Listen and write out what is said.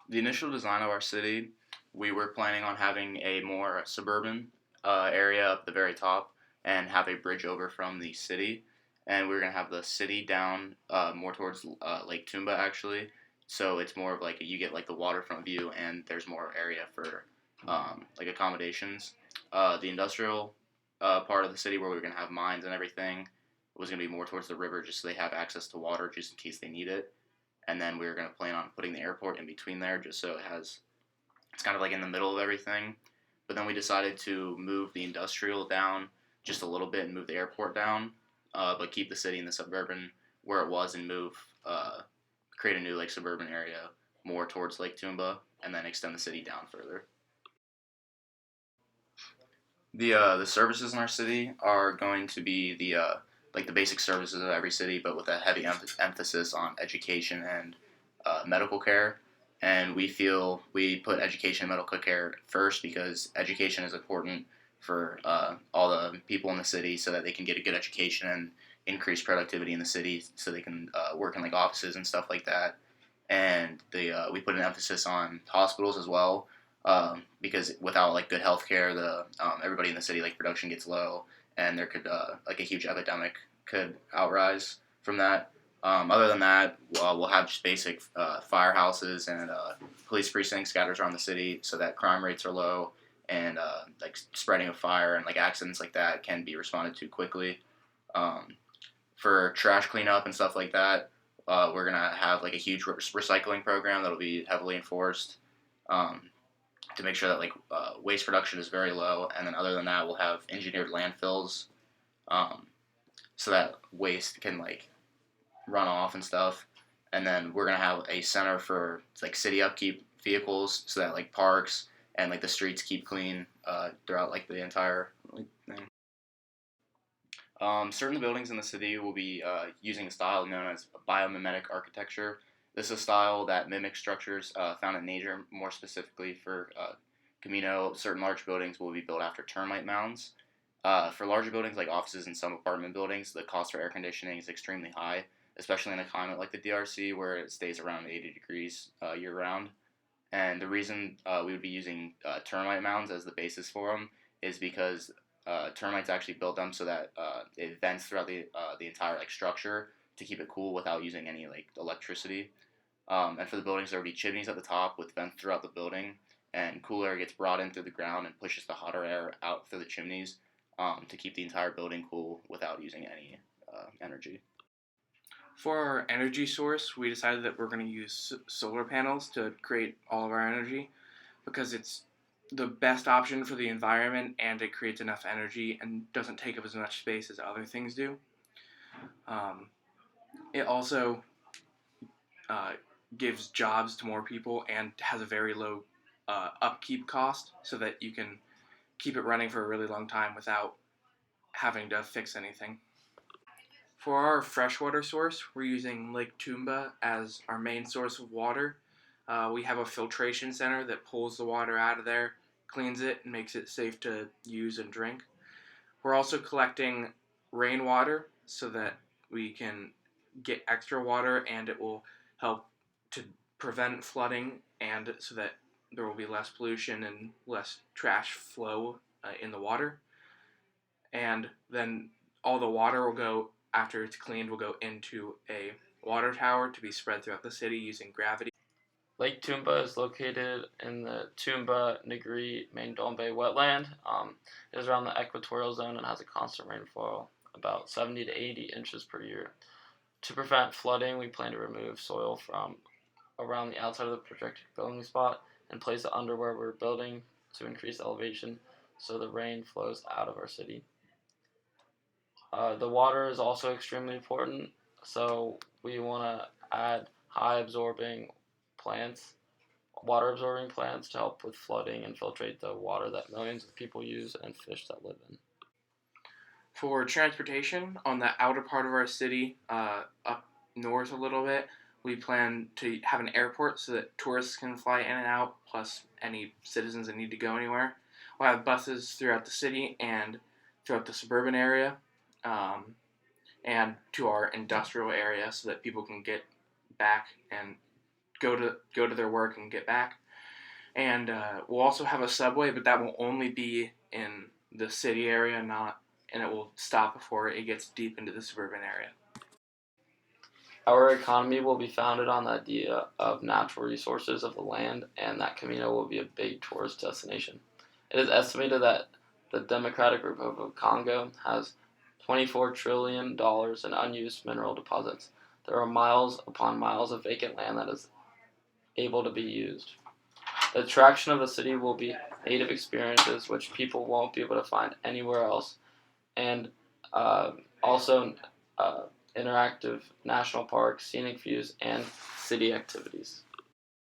The initial design of our city, we were planning on having a more suburban area up the very top and have a bridge over from the city. And we are going to have the city down more towards Lake Toomba, actually. So it's more of like you get like the waterfront view and there's more area for like accommodations. The industrial part of the city where we are going to have mines and everything was going to be more towards the river just so they have access to water just in case they need it. And then we were going to plan on putting the airport in between there just so it's kind of like in the middle of everything. But then we decided to move the industrial down just a little bit and move the airport down, but keep the city in the suburban where it was and move create a new like suburban area more towards Lake Toomba and then extend the city down further. The services in our city are going to be the like the basic services of every city, but with a heavy emphasis on education and medical care. And we feel we put education and medical care first because education is important for all the people in the city so that they can get a good education and increase productivity in the city so they can work in like offices and stuff like that. And we put an emphasis on hospitals as well because without like good healthcare, the everybody in the city like production gets low, and there could like a huge epidemic could outrise from that. Other than that, we'll have just basic firehouses and police precincts scattered around the city so that crime rates are low and like spreading of fire and like accidents like that can be responded to quickly. Um, for trash cleanup and stuff like that, we're gonna have like a huge recycling program that'll be heavily enforced. Um, to make sure that like waste production is very low. And then other than that, we'll have engineered landfills um, so that waste can like run off and stuff. And then we're gonna have a center for like city upkeep vehicles so that like parks and like the streets keep clean throughout like the entire like, thing. Certain buildings in the city will be using a style known as biomimetic architecture. This is a style that mimics structures found in nature, more specifically for Kamino. Certain large buildings will be built after termite mounds. For larger buildings like offices and some apartment buildings, the cost for air conditioning is extremely high, especially in a climate like the DRC where it stays around 80 degrees year round. And the reason we would be using termite mounds as the basis for them is because termites actually build them so that it vents throughout the entire like structure to keep it cool without using any like electricity. And for the buildings, there would be chimneys at the top with vents throughout the building, and cool air gets brought in through the ground and pushes the hotter air out through the chimneys to keep the entire building cool without using any energy. For our energy source, we decided that we're going to use solar panels to create all of our energy because it's the best option for the environment and it creates enough energy and doesn't take up as much space as other things do. Um, it also uh, gives jobs to more people and has a very low upkeep cost so that you can keep it running for a really long time without having to fix anything. For our freshwater source, we're using Lake Toomba as our main source of water. We have a filtration center that pulls the water out of there, cleans it, and makes it safe to use and drink. We're also collecting rainwater so that we can get extra water and it will help to prevent flooding and so that there will be less pollution and less trash flow in the water. And then all the water will go, after it's cleaned, will go into a water tower to be spread throughout the city using gravity. Lake Toomba is located in the Toomba Negri Mangdombe wetland. It is around the equatorial zone and has a constant rainfall, about 70 to 80 inches per year. To prevent flooding, we plan to remove soil from around the outside of the projected building spot and place it under where we're building to increase elevation so the rain flows out of our city. The water is also extremely important, so we want to add high absorbing plants, water absorbing plants to help with flooding and filtrate the water that millions of people use and fish that live in. For transportation, on the outer part of our city, up north a little bit, we plan to have an airport so that tourists can fly in and out, plus any citizens that need to go anywhere. We'll have buses throughout the city and throughout the suburban area, um, and to our industrial area so that people can get back and go to their work and get back. And we'll also have a subway, but that will only be in the city area, and it will stop before it gets deep into the suburban area. Our economy will be founded on the idea of natural resources of the land, and that Kamino will be a big tourist destination. It is estimated that the Democratic Republic of Congo has $24 trillion in unused mineral deposits. There are miles upon miles of vacant land that is able to be used. The attraction of the city will be native experiences which people won't be able to find anywhere else, and also interactive national parks, scenic views, and city activities.